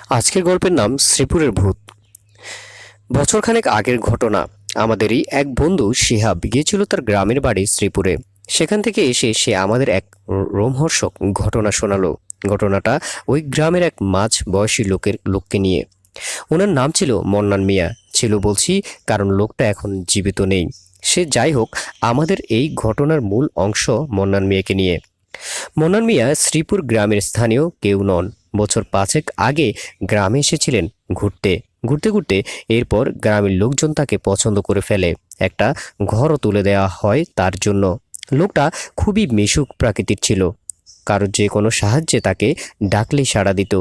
আজকের গল্পের নাম শ্রীপুরের ভূত। বছরখানেক আগের ঘটনা। আমাদেরই এক বন্ধু শিহাব গিয়েছিল তার গ্রামের বাড়ি শ্রীপুরে। সেখান থেকে এসে সে আমাদের এক রোমহর্ষক ঘটনা শোনালো। ঘটনাটা ওই গ্রামের এক মাঝ বয়সী লোককে নিয়ে। ওনার নাম ছিল মন্নান মিয়া। ছিল বলছি কারণ লোকটা এখন জীবিত নেই। সে যাই হোক, আমাদের এই ঘটনার মূল অংশ মন্নান মিয়াকে নিয়ে। মন্নান মিয়া শ্রীপুর গ্রামের স্থানীয় কেউ নন। বছর পাঁচেক আগে গ্রামে এসেছিলেন ঘুরতে। ঘুরতে ঘুরতে এরপর গ্রামের লোকজন তাকে পছন্দ করে ফেলে। একটা ঘরও তুলে দেওয়া হয় তার জন্য। লোকটা খুবই মিশুক প্রকৃতির ছিল। কারোর যে কোনো সাহায্যে তাকে ডাকলেই সাড়া দিত।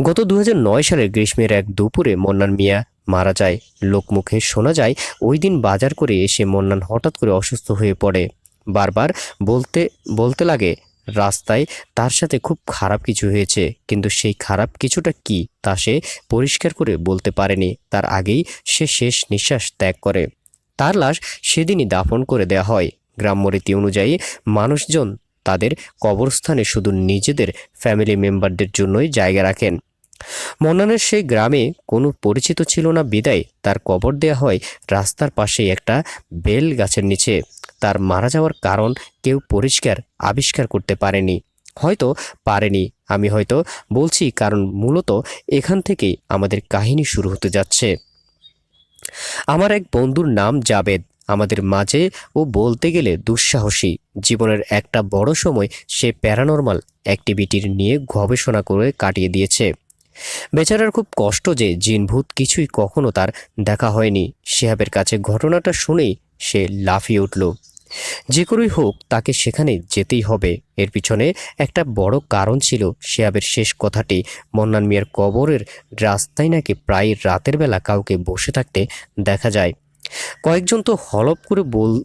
গত 2009 সালের গ্রীষ্মের এক দুপুরে মন্নান মিয়া মারা যায়। লোকমুখে শোনা যায় ওই দিন বাজার করে এসে মন্নান হঠাৎ করে অসুস্থ হয়ে পড়ে। বারবার বলতে বলতে লাগে রাস্তায় তার সাথে খুব খারাপ কিছু হয়েছে, কিন্তু সেই খারাপ কিছুটা কি তা সে পরিষ্কার করে বলতে পারেনি। তার আগেই সে শেষ নিঃশ্বাস ত্যাগ করে। তার লাশ সেদিনই দাফন করে দেওয়া হয়। গ্রাম্য রীতি অনুযায়ী মানুষজন তাদের কবরস্থানে শুধু নিজেদের ফ্যামিলি মেম্বারদের জন্যই জায়গা রাখেন। মন্নানের সেই গ্রামে কোনো পরিচিত ছিল না বিদায় তার কবর দেয়া হয় রাস্তার পাশেই একটা বেল গাছের নিচে। তার মারা যাওয়ার কারণ কেউ পরিষ্কার আবিষ্কার করতে পারেনি। হয়তো পারেনি, আমি হয়তো বলছি, কারণ মূলত এখান থেকেই আমাদের কাহিনী শুরু হতে যাচ্ছে। আমার এক বন্ধুর নাম জাবেদ। আমাদের মাঝে ও বলতে গেলে দুঃসাহসী। জীবনের একটা বড় সময় সে প্যারানর্মাল অ্যাক্টিভিটির নিয়ে গবেষণা করে কাটিয়ে দিয়েছে। বেচারার খুব কষ্ট যে জিনভূত কিছুই কখনো তার দেখা হয়নি। শিহাবের কাছে ঘটনাটা শুনেই সে লাফিয়ে উঠল। যে করেই হোক তাকে সেখানে যেতেই হবে। এর পিছনে একটা বড় কারণ ছিল। শিহাবের শেষ কথাটি, মন্নান মিয়ার কবরের রাস্তায় নাকি প্রায় রাতের বেলা কাউকে বসে থাকতে দেখা যায়। কয়েকজন তো হলপ করে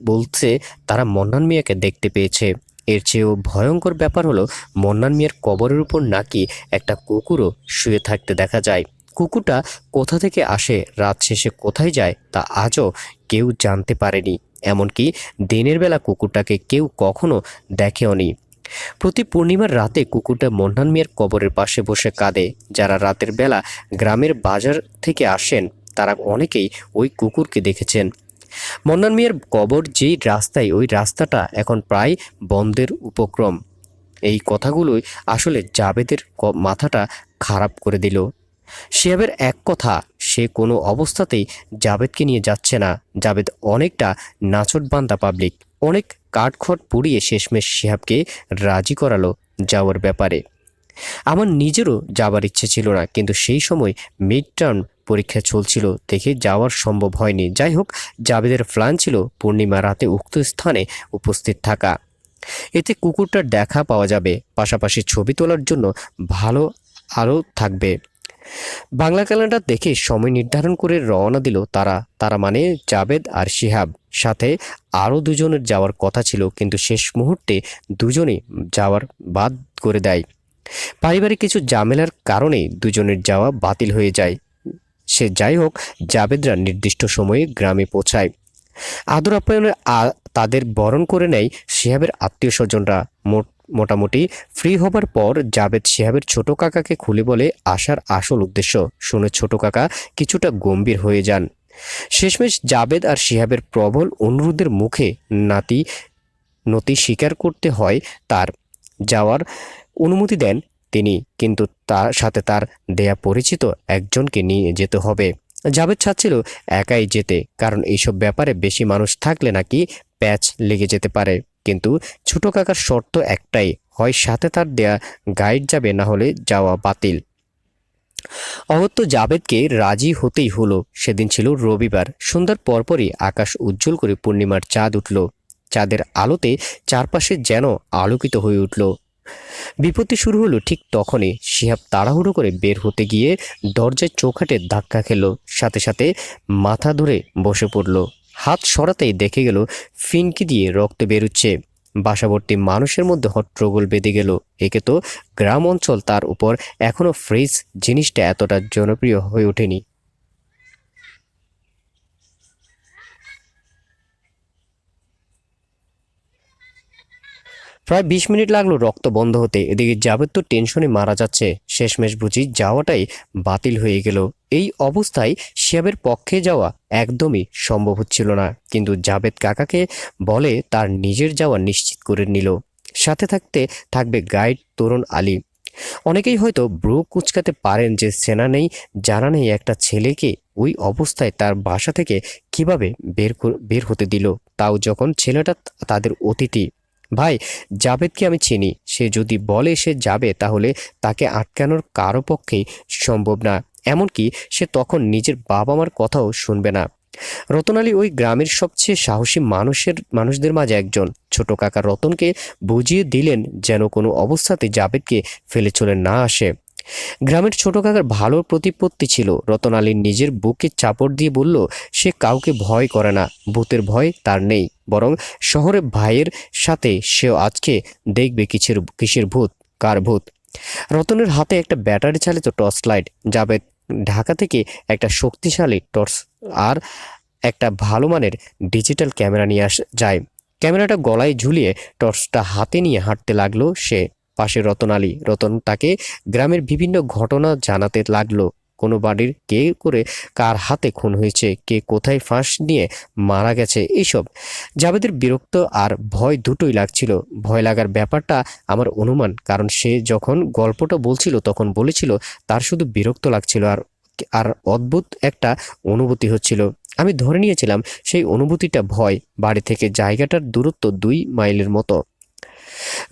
বলছে তারা মন্নান মিয়াকে দেখতে পেয়েছে। এর চেয়েও ভয়ঙ্কর ব্যাপার হলো মন্নান মিয়ার কবরের উপর নাকি একটা কুকুরও শুয়ে থাকতে দেখা যায়। কুকুরটা কোথা থেকে আসে, রাত শেষে কোথায় যায় তা আজও কেউ জানতে পারেনি। এমনকি দিনের বেলা কুকুরটাকে কেউ কখনো দেখেওনি। প্রতি পূর্ণিমার রাতে কুকুরটা মন্নান মিয়ার কবরের পাশে বসে কাঁদে। যারা রাতের বেলা গ্রামের বাজার থেকে আসেন তারা অনেকেই ওই কুকুরকে দেখেছেন। মন্নান মিয়ার কবর যেই রাস্তায়, ওই রাস্তাটা এখন প্রায় বন্ধের উপক্রম। এই কথাগুলোই আসলে জাবেদের মাথাটা খারাপ করে দিল। শিহাবের এক কথা, সে কোনো অবস্থাতেই জাবেদকে নিয়ে যাচ্ছে না। জাবেদ অনেকটা নাছোড়বান্দা পাবলিক। অনেক কাঠখড় পুড়িয়ে শেষমেশ শিহাবকে রাজি করালো যাওয়ার ব্যাপারে। আমার নিজেরও যাবার ইচ্ছে ছিল না, কিন্তু সেই সময় মিড টার্ম পরীক্ষা চলছিল দেখে যাওয়ার সম্ভব হয়নি। যাই হোক, জাবেদের প্ল্যান ছিল পূর্ণিমা রাতে উক্ত স্থানে উপস্থিত থাকা। এতে কুকুরটার দেখা পাওয়া যাবে, পাশাপাশি ছবি তোলার জন্য ভালো আলো থাকবে। বাংলা ক্যালেন্ডার দেখে সময় নির্ধারণ করে রওনা দিল তারা। তারা মানে জাবেদ আর শিহাব। সাথে আরও দুজনের যাওয়ার কথা ছিল, কিন্তু শেষ মুহূর্তে দুজনেই যাওয়ার বাদ করে দেয়। পারিবারিক কিছু ঝামেলার কারণে দুজনের যাওয়া বাতিল হয়ে যায়। সে যাই হোক, জাবেদরা নির্দিষ্ট সময়ে গ্রামে পৌঁছায়। আদর আপ্যায়নে তাদের বরণ করে নেয় শিহাবের আত্মীয় স্বজনরা। মোটামুটি ফ্রি হবার পর জাবেদ শিহাবের ছোট কাকাকে খুলে বলে আসার আসল উদ্দেশ্য। শুনে ছোট কাকা কিছুটা গম্ভীর হয়ে যান। শেষমেশ জাবেদ আর শিহাবের প্রবল অনুরোধের মুখে নাতি নতি স্বীকার করতে হয় তার যাওয়ার অনুমতি দেন তিনি, কিন্তু তার সাথে তার দেয়া পরিচিত একজনকে নিয়ে যেতে হবে। জাবেদ চাচ্ছিল একাই যেতে, কারণ এইসব ব্যাপারে বেশি মানুষ থাকলে নাকি প্যাচ লেগে যেতে পারে। কিন্তু ছোট কাকার শর্ত একটাই, হয় সাথে তার দেয়া গাইড যাবে, না হলে যাওয়া বাতিল। অগত্য জাবেদকে রাজি হতেই হলো। সেদিন ছিল রবিবার। সন্ধ্যার পরপরই আকাশ উজ্জ্বল করে পূর্ণিমার চাঁদ উঠল। চাঁদের আলোতে চারপাশে যেন আলোকিত হয়ে উঠল। বিপত্তি শুরু হলো ঠিক তখনই। শিহাব তাড়াহুড়ো করে বের হতে গিয়ে দরজায় চৌখাটে ধাক্কা খেল। সাথে সাথে মাথা ধরে বসে পড়ল। হাত সরাতেই দেখে গেল ফিনকি দিয়ে রক্ত বেরুচ্ছে। বাসাভর্তি মানুষের মধ্যে হট্টগোল বেঁধে গেল। একে তো গ্রাম অঞ্চল, তার উপর এখনো ফ্রিজ জিনিসটা এতটা জনপ্রিয় হয়ে ওঠেনি। প্রায় 20 মিনিট লাগলো রক্ত বন্ধ হতে। এদিকে জাবেদ তো টেনশনে মারা যাচ্ছে। শেষমেশ বুঝি যাওয়াটাই বাতিল হয়ে গেল। এই অবস্থায় শিহাবের পক্ষে যাওয়া একদমই সম্ভব হচ্ছিল না, কিন্তু জাবেদ কাকাকে বলে তার নিজের যাওয়া নিশ্চিত করে নিল। সাথে থাকবে গাইড তরুণ আলী। অনেকেই হয়তো ব্রু কুঁচকাতে পারেন যে সেনা নেই, জানা নেই একটা ছেলেকে ওই অবস্থায় তার বাসা থেকে কিভাবে বের হতে দিল, তাও যখন ছেলেটা তাদের অতিথি। ভাই, জাবেদকে আমি চিনি। সে যদি বলে সে যাবে তাহলে তাকে আটকানোর কারো পক্ষেই সম্ভব না। এমনকি সে তখন নিজের বাবা মার কথাও শুনবে না। রতন আলী ওই গ্রামের সবচেয়ে সাহসী মানুষদের মাঝে একজন। ছোট কাকা রতনকে বুঝিয়ে দিলেন যেন কোনো অবস্থাতে জাবেদকে ফেলে চলে না আসে। গ্রামের ছোট কাকার ভালো প্রতিপত্তি ছিল। রতন আলীর নিজের বুকে চাপড় দিয়ে বলল সে কাউকে ভয় করে না, ভূতের ভয় তার নেই। বরং শহরে ভাইয়ের সাথে সেও আজকে দেখবে কিসের ভূত, কার ভূত। রতনের হাতে একটা ব্যাটারি চালিত টর্চ লাইট। জাবেদ ঢাকা থেকে একটা শক্তিশালী টর্চ আর একটা ভালো মানের ডিজিটাল ক্যামেরা নিয়ে যায়। ক্যামেরাটা গলায় ঝুলিয়ে টর্চটা হাতে নিয়ে হাঁটতে লাগলো সে। পাশে রতন আলী। রতন তাকে গ্রামের বিভিন্ন ঘটনা জানাতে লাগলো। কোনো বাড়ির কে করে কার হাতে খুন হয়েছে, কে কোথায় ফাঁস নিয়ে মারা গেছে, এইসব। জাবেদের বিরক্ত আর ভয় দুটোই লাগছিল। ভয় লাগার ব্যাপারটা আমার অনুমান, কারণ সে যখন গল্পটা বলছিল তখন বলেছিল তার শুধু বিরক্ত লাগছিল আর আর অদ্ভুত একটা অনুভূতি হচ্ছিল। আমি ধরে নিয়েছিলাম সেই অনুভূতিটা ভয়। বাড়ি থেকে জায়গাটার দূরত্ব 2 মাইলের মতো।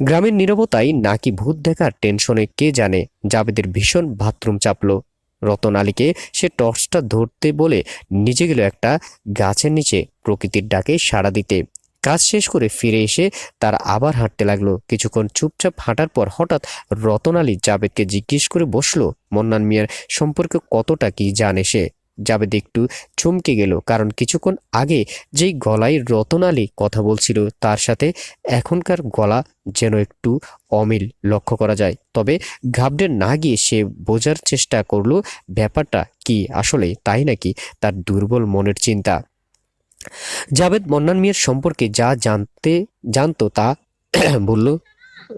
গ্রামের নীরবতায় নাকি ভূত দেখার টেনশনে কে জানে জাবেদের ভীষণ বাথরুম চাপলো। রতন আলীকে সে টর্চটা ধরতে বলে নিজে গেল একটা গাছের নিচে প্রকৃতির ডাকে সাড়া দিতে। কাজ শেষ করে ফিরে এসে তার আবার হাঁটতে লাগলো। কিছুক্ষণ চুপচাপ হাঁটার পর হঠাৎ রতন আলী জাবেদকে জিজ্ঞেস করে বসলো মন্নান মিয়ার সম্পর্কে কতটা কি জানে সে। জাবেদ একটু চমকে গেল, কারণ কিছুক্ষণ আগে যেই গলায় রতন আলী কথা বলছিল তার সাথে এখনকার গলা যেন একটু অমিল লক্ষ্য করা যায়। তবে ঘাবড়ে না গিয়ে সে বোঝার চেষ্টা করলো ব্যাপারটা কি আসলে তাই নাকি তার দুর্বল মনের চিন্তা। জাবেদ মন্নান মিয়ার সম্পর্কে যা জানতো তা বলল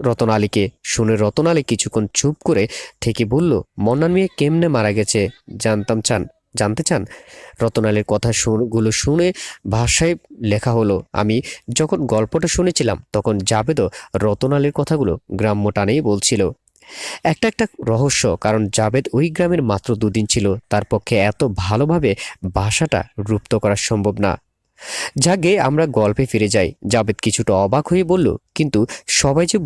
রতন আলীকে। শুনে রতন আলী কিছুক্ষণ চুপ করে থেকে বলল, মন্নান মিয়া কেমনে মারা গেছে জানতে চান? রতন আলীর গুলো শুনে ভাষায় লেখা হলো। আমি যখন গল্পটা শুনেছিলাম তখন জাবেদও রতন আলীর কথাগুলো গ্রাম্য টানেই বলছিল। একটা একটা রহস্য, কারণ জাবেদ ওই গ্রামের মাত্র 2 দিন ছিল। তার পক্ষে এত ভালোভাবে ভাষাটা রূপ্ত করা সম্ভব না। যাকে আমরা গল্পে ফিরে যাই। জাবেদ কিছুটা অবাক হয়ে বলল, কিন্তু সবাই যে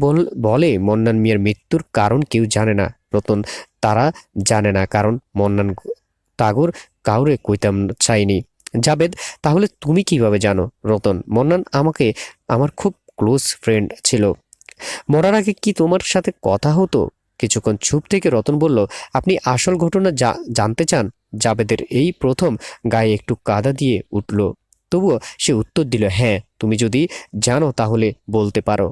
বলে মন্নান মিয়ার মৃত্যুর কারণ কেউ জানে না। রতন, তারা জানে না, কারণ মন্নান তাগর কাউরে কইতাম চাইনি। জাবেদ, তাহলে তুমি কিভাবে জানো? রতন, মন্নান আমার খুব ক্লোজ ফ্রেন্ড ছিল। মরার আগে কি তোমার সাথে কথা হতো? কিছুক্ষণ চুপ থেকে রতন বলল, আপনি আসল ঘটনা জানতে চান? জাবেদের এই প্রথম গায়ে একটু কাদা দিয়ে উঠল। তবুও সে উত্তর দিল, হ্যাঁ, তুমি যদি জানো তাহলে বলতে পারো।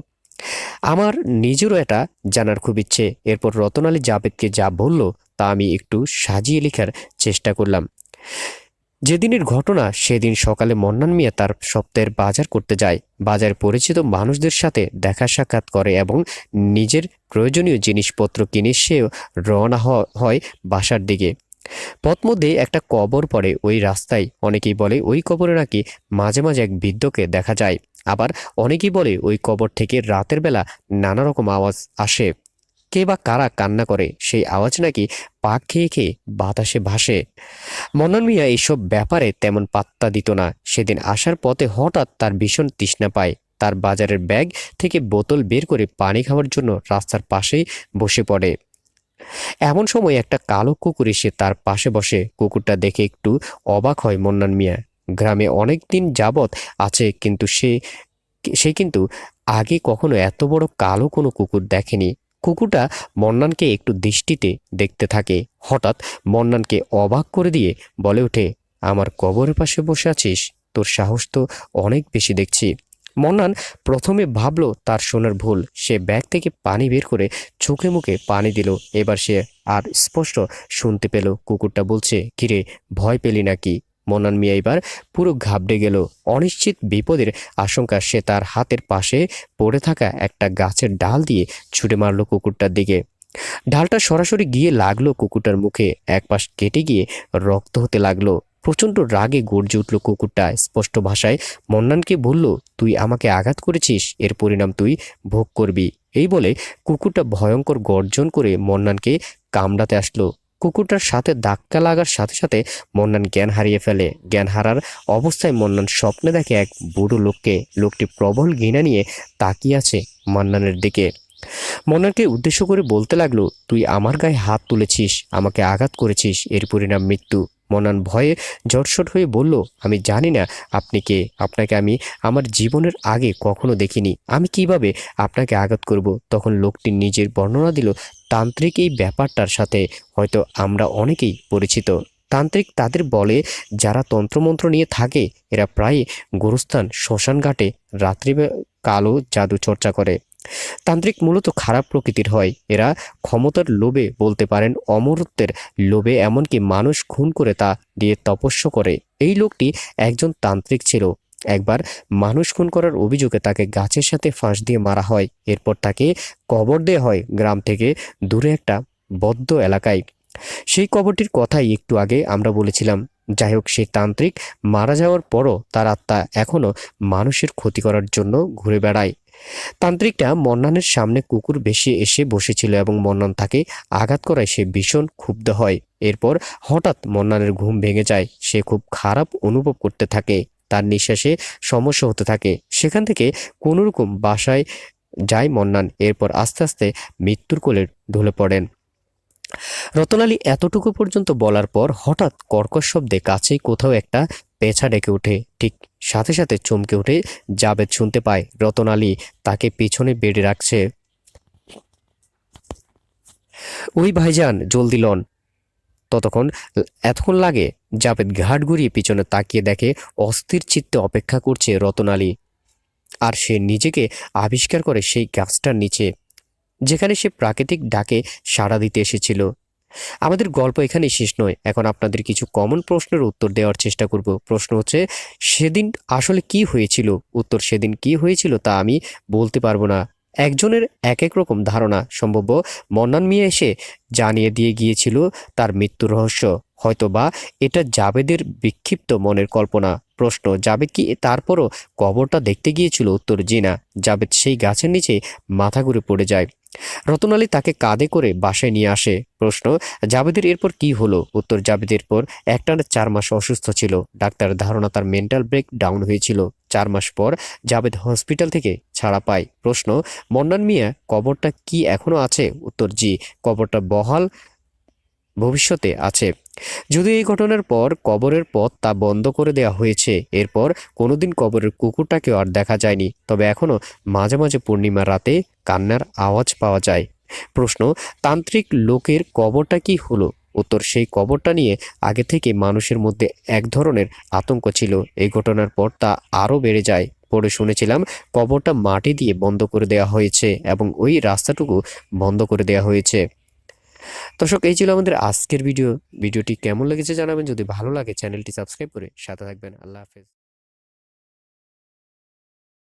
আমার নিজেরও এটা জানার খুব ইচ্ছে। এরপর রতন আলী জাবেদকে যা বলল তা আমি একটু সাজিয়ে লেখার চেষ্টা করলাম। যেদিনের ঘটনা, সেদিন সকালে মন্নান মিয়া তার সপ্তাহের বাজার করতে যায়। বাজারে পরিচিত মানুষদের সাথে দেখা সাক্ষাৎ করে এবং নিজের প্রয়োজনীয় জিনিসপত্র কিনে সেও রওনা হয় বাসার দিকে। পথ মধ্যে একটা কবর পড়ে ওই রাস্তায়। অনেকেই বলে ওই কবরে নাকি মাঝে মাঝে এক বৃদ্ধকে দেখা যায়। আবার অনেকেই বলে ওই কবর থেকে রাতের বেলা নানা রকম আওয়াজ আসে। কে বা কারা কান্না করে, সেই আওয়াজ নাকি পাক খেয়ে খেয়ে বাতাসে ভাসে। মন্নান মিয়া এইসব ব্যাপারে তেমন পাত্তা দিত না। সেদিন আসার পথে হঠাৎ তার ভীষণ তৃষ্ণা পায়। তার বাজারের ব্যাগ থেকে বোতল বের করে পানি খাওয়ার জন্য রাস্তার পাশেই বসে পড়ে। এমন সময় একটা কালো কুকুর এসে তার পাশে বসে। কুকুরটা দেখে একটু অবাক হয় মন্নান মিয়া। গ্রামে অনেক দিন যাবৎ আছে, কিন্তু সে কিন্তু আগে কখনো এত বড় কালো কোনো কুকুর দেখেনি। কুকুরটা মন্নানকে একটু দৃষ্টিতে দেখতে থাকে। হঠাৎ মন্নানকে অবাক করে দিয়ে বলে ওঠে, আমার কবরের পাশে বসে আছিস? তোর সাহস তো অনেক বেশি দেখছি। মন্নান প্রথমে ভাবলো তার শোনার ভুল। সে ব্যাগ থেকে পানি বের করে চোখে মুখে পানি দিল। এবার সে আর স্পষ্ট শুনতে পেল কুকুরটা বলছে, কিরে, ভয় পেলি নাকি? মন্নান মিয়া এবার পুরো ঘাবড়ে গেল। অনিশ্চিত বিপদের আশঙ্কা সে তার হাতের পাশে পড়ে থাকা একটা গাছের ডাল দিয়ে ছুটে মারল কুকুরটার দিকে। ডালটা সরাসরি গিয়ে লাগলো কুকুরটার মুখে, এক পাশ কেটে গিয়ে রক্ত হতে লাগলো। প্রচণ্ড রাগে গর্জে উঠল কুকুরটা, স্পষ্ট ভাষায় মন্নানকে বলল, তুই আমাকে আঘাত করেছিস, এর পরিণাম তুই ভোগ করবি। এই বলে কুকুরটা ভয়ঙ্কর গর্জন করে মন্নানকে কামড়াতে আসলো। কুকুরটার সাথে ধাক্কা লাগার সাথে সাথে মন্নান জ্ঞান হারিয়ে ফেলে। জ্ঞান হারার অবস্থায় মন্নান স্বপ্নে দেখে এক বুড়ো লোককে। লোকটি প্রবল ঘৃণা নিয়ে তাকিয়ে আছে মান্নানের দিকে। মন্নানকে উদ্দেশ্য করে বলতে লাগলো, তুই আমার গায়ে হাত তুলেছিস, আমাকে আঘাত করেছিস, এর পরিণাম মৃত্যু। মন্নান ভয়ে জটসট হয়ে বলল, আমি জানি না আপনি কে, আপনাকে আমি আমার জীবনের আগে কখনো দেখিনি, আমি কিভাবে আপনাকে আঘাত করব। তখন লোকটি নিজের বর্ণনা দিল, তান্ত্রিক এই ব্যাপারটার সাথে হয়তো আমরা অনেকেই পরিচিত। তান্ত্রিক তাদের বলে যারা তন্ত্রমন্ত্র নিয়ে থাকে, এরা প্রায় গোরস্থান শ্মশান ঘাটে রাত্রি কালো জাদু চর্চা করে। তান্ত্রিক মূলত খারাপ প্রকৃতির হয়। এরা ক্ষমতার লোভে, বলতে পারেন অমরত্বের লোভে, এমনকি মানুষ খুন করে তা দিয়ে তপস্যা করে। এই লোকটি একজন তান্ত্রিক ছিল। একবার মানুষ খুন করার অভিযোগে তাকে গাছের সাথে ফাঁস দিয়ে মারা হয়। এরপর তাকে কবর দেওয়া হয় গ্রাম থেকে দূরে একটা বদ্ধ এলাকায়। সেই কবরটির কথাই একটু আগে আমরা বলেছিলাম। যাই হোক, সেই তান্ত্রিক মারা যাওয়ার পরও তার আত্মা এখনও মানুষের ক্ষতি করার জন্য ঘুরে বেড়ায়। তান্ত্রিকটা মন্নানের সামনে কুকুর বেশি এসে বসেছিল এবং মন্নান তাকে আঘাত করায় সে ভীষণ ক্ষুব্ধ হয়। এরপর হঠাৎ মন্নানের ঘুম ভেঙে যায়। সে খুব খারাপ অনুভব করতে থাকে, তার নিঃশ্বাসে সমস্যা হতে থাকে। সেখান থেকে কোনোরকম বাসায় যায় মন্নান। এরপর আস্তে আস্তে মৃত্যুর কোলে ঢলে পড়েন। রতনালী এতটুকু পর্যন্ত বলার পর হঠাৎ কর্কশ শব্দে কাছেই কোথাও একটা পেঁচা ডেকে ওঠে। ঠিক সাথে সাথে চমকে উঠে জাবেদ শুনতে পায় রতনালী তাকে পিছনে বেড়ে রাখছে। ওই ভাইজান, জলদি লন। ততক্ষণ এতক্ষণ লাগে। জাবেদ ঘাট ঘুরিয়ে পিছনে তাকিয়ে দেখে অস্থির চিত্তে অপেক্ষা করছে রতনালী। আর সে নিজেকে আবিষ্কার করে সেই গাছটার নিচে, যেখানে সে প্রাকৃতিক ডাকে সাড়া দিতে এসেছিল। আমাদের গল্প এখানেই শেষ নয়। এখন আপনাদের কিছু কমন প্রশ্নের উত্তর দেওয়ার চেষ্টা করব। প্রশ্ন হচ্ছে, সেদিন আসলে কি হয়েছিল? উত্তর, সেদিন কি হয়েছিল তা আমি বলতে পারবো না। একজনের এক এক রকম ধারণা। সম্ভব মন্নান মিয়া এসে জানিয়ে দিয়ে গিয়েছিল তার মৃত্যুর রহস্য, হয়তো বা এটা জাবেদের বিক্ষিপ্ত মনের কল্পনা। প্রশ্ন, জাবেদ কি তারপরও কবরটা দেখতে গিয়েছিল? উত্তর, জি না। জাবেদ সেই গাছের নিচে মাথা ঘুরে পড়ে যায়। রতনালী তাকে কাঁধে করে বাসায় নিয়ে আসে। প্রশ্ন, জাবেদের এরপর কি হলো? উত্তর, জাবেদের পর একটানা 4 মাস অসুস্থ ছিল। ডাক্তার ধারণা তার মেন্টাল ব্রেক ডাউন হয়েছিল। 4 মাস পর জাবেদ হসপিটাল থেকে ছাড়া পায়। প্রশ্ন, মন্নান মিয়া কবরটা কি এখনো আছে? উত্তর, জি, কবরটা বহাল ভবিষ্যতে আছে। যদিও এই ঘটনার পর কবরের পথ তা বন্ধ করে দেওয়া হয়েছে। এরপর কোনোদিন কবরের কুকুরটাকেও আর দেখা যায়নি। তবে এখনও মাঝে মাঝে পূর্ণিমার রাতে কান্নার আওয়াজ পাওয়া যায়। প্রশ্ন, তান্ত্রিক লোকের কবরটা কি হলো? উত্তর, সেই কবরটা নিয়ে আগে থেকে মানুষের মধ্যে এক ধরনের আতঙ্ক ছিল। এই ঘটনার পর তা আরও বেড়ে যায়। পরে শুনেছিলাম কবরটা মাটি দিয়ে বন্ধ করে দেওয়া হয়েছে এবং ওই রাস্তাটুকু বন্ধ করে দেওয়া হয়েছে। দর্শক, এই ছিল আমাদের আজকের ভিডিওটি কেমন লেগেছে জানাবেন। যদি ভালো লাগে চ্যানেলটি সাবস্ক্রাইব করে সাথে থাকবেন। আল্লাহ হাফেজ।